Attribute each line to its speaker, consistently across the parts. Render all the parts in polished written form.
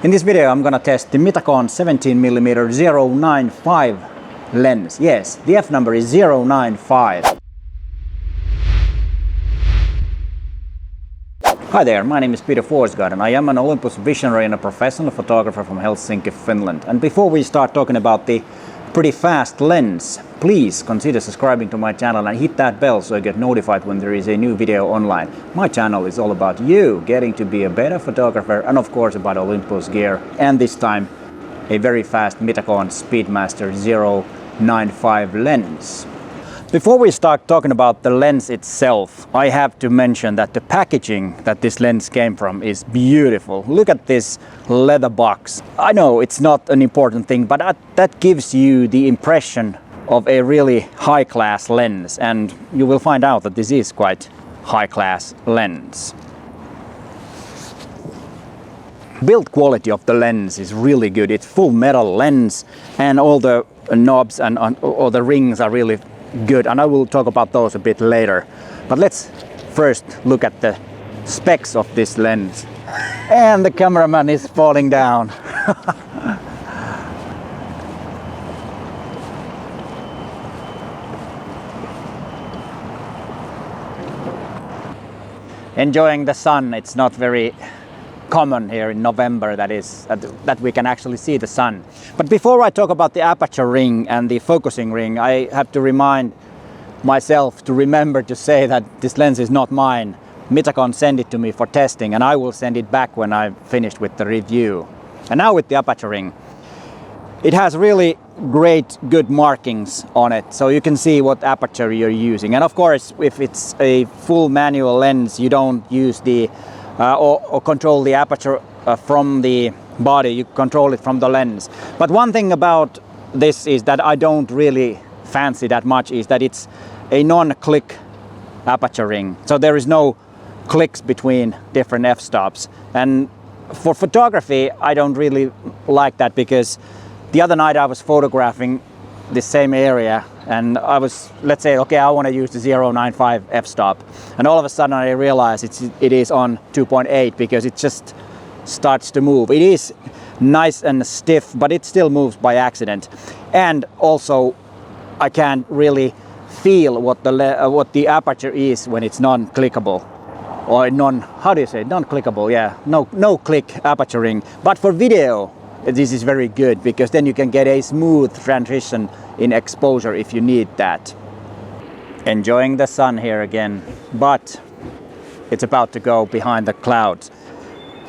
Speaker 1: In this video I'm gonna test the Mitakon 17mm 095 lens. Yes, the F number is 095. Hi there, my name is Peter Forsgaard and I am an Olympus visionary and a professional photographer from Helsinki, Finland. And before we start talking about the pretty fast lens, please consider subscribing to my channel and hit that bell so you get notified when there is a new video online. My channel is all about you getting to be a better photographer and of course about Olympus gear, and this time a very fast Mitakon Speedmaster 095 lens. Before we start talking about the lens itself, I have to mention that the packaging that this lens came from is beautiful. Look at this leather box. I know it's not an important thing, but that gives you the impression of a really high-class lens, and you will find out that this is quite high-class lens. Build quality of the lens is really good. It's full metal lens and all the knobs and all the rings are really good, and I will talk about those a bit later. But let's first look at the specs of this lens. And the cameraman is falling down. Enjoying the sun. It's not very common here in November that we can actually see the sun. But before I talk about the aperture ring and the focusing ring, I have to remind myself to remember to say that this lens is not mine. Mitakon sent it to me for testing and I will send it back when I'm finished with the review. And now with the aperture ring. It has really great good markings on it, so you can see what aperture you're using. And of course, if it's a full manual lens, you don't use the or control the aperture from the body, you control it from the lens. But one thing about this is that I don't really fancy that much is that it's a non-click aperture ring. So there is no clicks between different f-stops. And for photography, I don't really like that, because the other night I was photographing the same area and I was, let's say, okay, I want to use the 095 f-stop, and all of a sudden I realize it is on 2.8 because it just starts to move. It is nice and stiff, but it still moves by accident. And also I can't really feel what the aperture is when it's non-clickable, or non-clickable, yeah, no click aperture ring. But for video this is very good, because then you can get a smooth transition in exposure if you need that. Enjoying the sun here again, but it's about to go behind the clouds.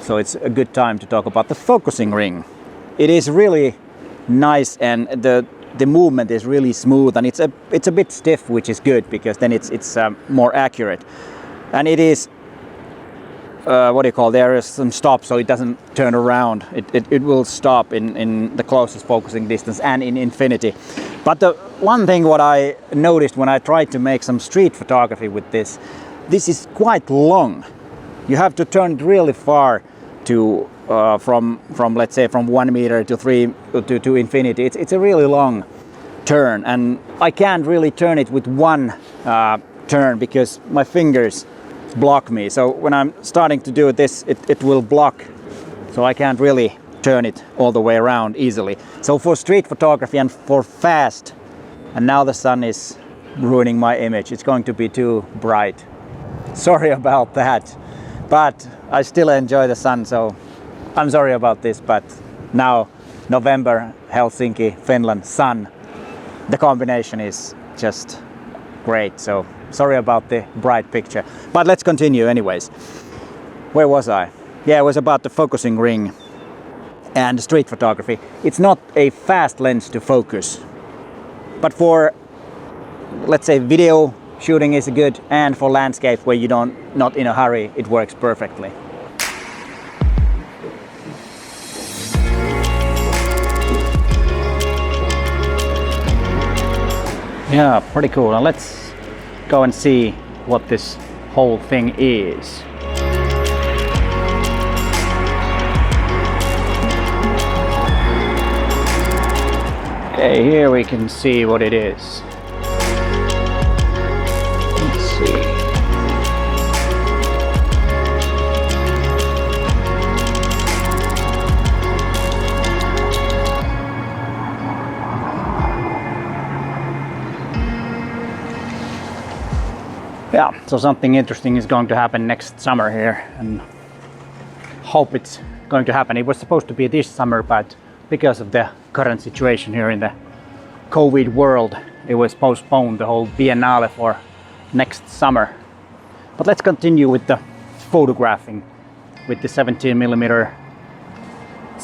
Speaker 1: So it's a good time to talk about the focusing ring. It is really nice and the movement is really smooth, and it's a bit stiff, which is good because then it's more accurate. And it is there is some stop, so it doesn't turn around. It will stop in the closest focusing distance and in infinity. But the one thing what I noticed when I tried to make some street photography with this is quite long. You have to turn it really far to from let's say from 1 meter to 3 to infinity. It's a really long turn, and I can't really turn it with one turn because my fingers block me. So when I'm starting to do this, it will block, so I can't really turn it all the way around easily. So for street photography and for fast, and now the sun is ruining my image, it's going to be too bright. Sorry about that, but I still enjoy the sun, so I'm sorry about this. But now November, Helsinki, Finland, sun, the combination is just great. So sorry about the bright picture, but let's continue anyways. Where was I? Yeah, it was about the focusing ring and street photography. It's not a fast lens to focus, but for, let's say, video shooting is good, and for landscape where you not in a hurry, it works perfectly. Yeah, pretty cool. Now let's go and see what this whole thing is. Okay, here we can see what it is. Let's see. Yeah, so something interesting is going to happen next summer here, and hope it's going to happen. It was supposed to be this summer, but because of the current situation here in the COVID world, it was postponed, the whole Biennale, for next summer. But let's continue with the photographing with the 17mm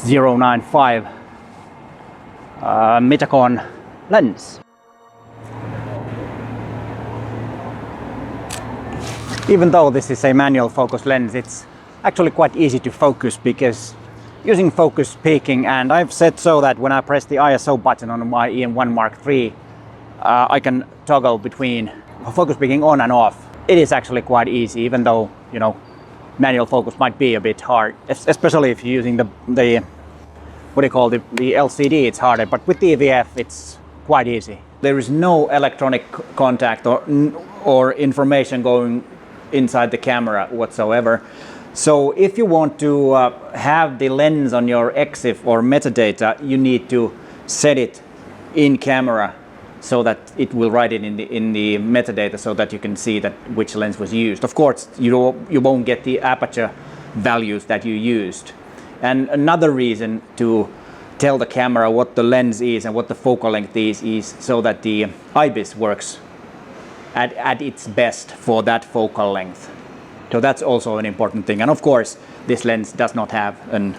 Speaker 1: 095 Mitakon lens. Even though this is a manual focus lens, it's actually quite easy to focus because using focus peaking, and I've set so that when I press the ISO button on my EM1 Mark III, I can toggle between focus peaking on and off. It is actually quite easy, even though, you know, manual focus might be a bit hard, especially if you're using the what do you call the LCD, it's harder, but with the EVF it's quite easy. There is no electronic contact or information going inside the camera whatsoever. So if you want to have the lens on your Exif or metadata, you need to set it in camera so that it will write it in the metadata so that you can see that which lens was used. Of course, you won't get the aperture values that you used. And another reason to tell the camera what the lens is and what the focal length is so that the IBIS works at its best for that focal length. So that's also an important thing. And of course, this lens does not have an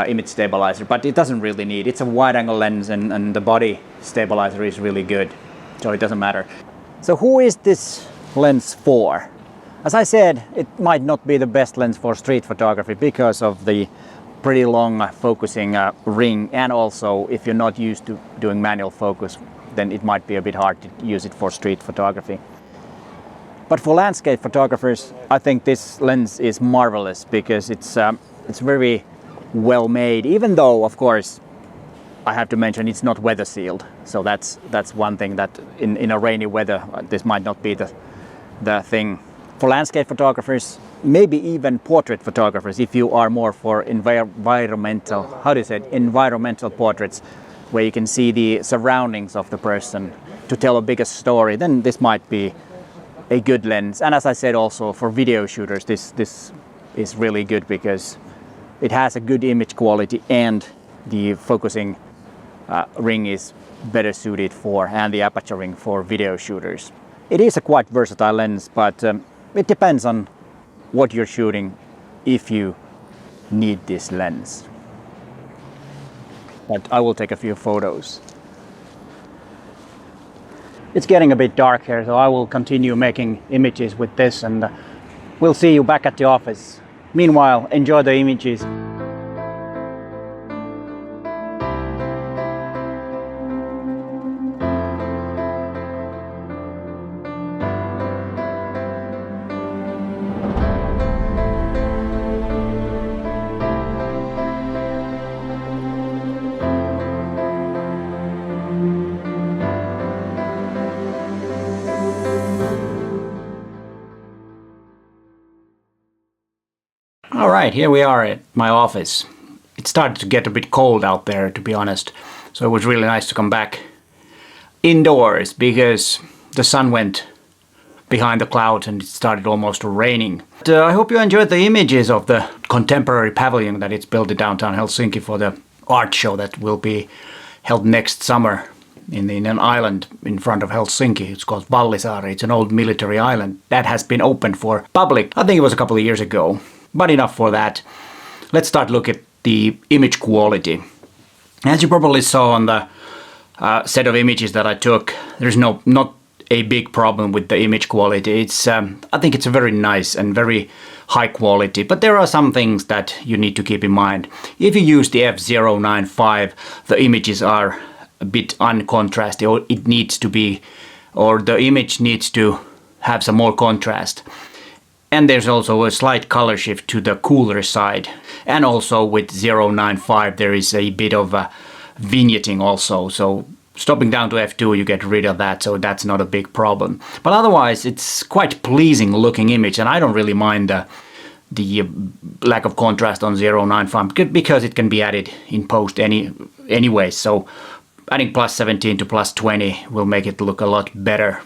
Speaker 1: image stabilizer, but it doesn't really need. It's a wide angle lens, and the body stabilizer is really good, so it doesn't matter. So who is this lens for? As I said, it might not be the best lens for street photography because of the pretty long focusing ring, and also if you're not used to doing manual focus, then it might be a bit hard to use it for street photography. But for landscape photographers, I think this lens is marvelous because it's very well made, even though, of course, I have to mention it's not weather sealed. So that's one thing that in a rainy weather, this might not be the thing. For landscape photographers, maybe even portrait photographers, if you are more for environmental, how do you say it, environmental portraits, where you can see the surroundings of the person to tell a bigger story, then this might be a good lens. And as I said, also for video shooters, this is really good because it has a good image quality, and the focusing ring is better suited for, and the aperture ring for video shooters. It is a quite versatile lens, but it depends on what you're shooting if you need this lens. But I will take a few photos. It's getting a bit dark here, so I will continue making images with this, and we'll see you back at the office. Meanwhile, enjoy the images. All right, here we are at my office. It started to get a bit cold out there, to be honest, so it was really nice to come back indoors because the sun went behind the clouds and it started almost raining. But, I hope you enjoyed the images of the contemporary pavilion that it's built in downtown Helsinki for the art show that will be held next summer in an island in front of Helsinki. It's called Vallisaari. It's an old military island that has been opened for public. I think it was a couple of years ago. But enough for that. Let's start looking at the image quality. As you probably saw on the set of images that I took, there's not a big problem with the image quality. It's I think it's a very nice and very high quality, but there are some things that you need to keep in mind. If you use the F095, the images are a bit uncontrasted, or it needs to be, or the image needs to have some more contrast. And there's also a slight color shift to the cooler side. And also with 095 there is a bit of a vignetting also. So stopping down to F2 you get rid of that, so that's not a big problem. But otherwise it's quite pleasing looking image, and I don't really mind the lack of contrast on 095 because it can be added in post anyway. So adding +17 to +20 will make it look a lot better.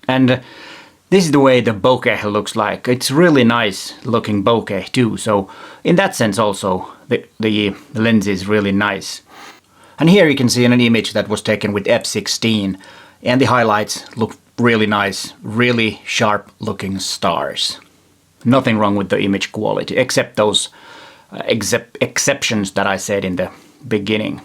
Speaker 1: And This is the way the bokeh looks like. It's really nice looking bokeh too. So in that sense also the lens is really nice. And here you can see an image that was taken with f16 and the highlights look really nice, really sharp looking stars. Nothing wrong with the image quality except those exceptions that I said in the beginning.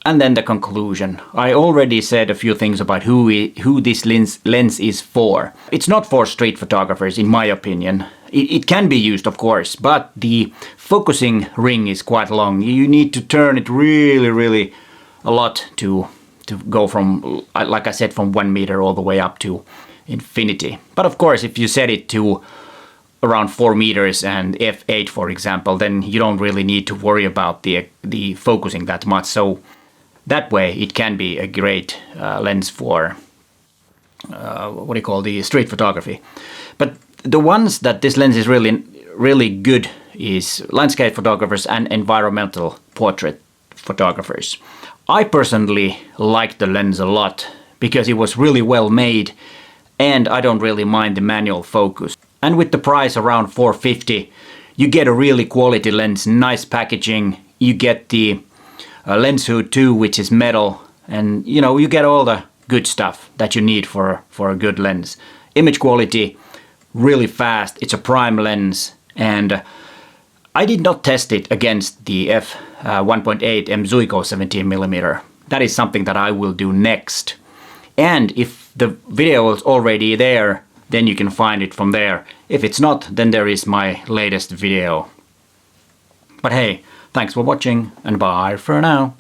Speaker 1: And then the conclusion. I already said a few things about who this lens is for. It's not for street photographers, in my opinion. It can be used, of course, but the focusing ring is quite long. You need to turn it really a lot to go from, like I said, from 1 meter all the way up to infinity. But of course, if you set it to around 4 meters and f8, for example, then you don't really need to worry about the focusing that much. So that way it can be a great lens for the street photography. But the ones that this lens is really good is landscape photographers and environmental portrait photographers. I personally like the lens a lot because it was really well made and I don't really mind the manual focus. And with the price around $450, you get a really quality lens, nice packaging. You get the lens hood too, which is metal, and you get all the good stuff that you need for a good lens. Image quality, really fast. It's a prime lens, and I did not test it against the f1.8 M.Zuiko 17mm. That is something that I will do next. And if the video is already there, then you can find it from there. If it's not, then there is my latest video. But hey, thanks for watching and bye for now.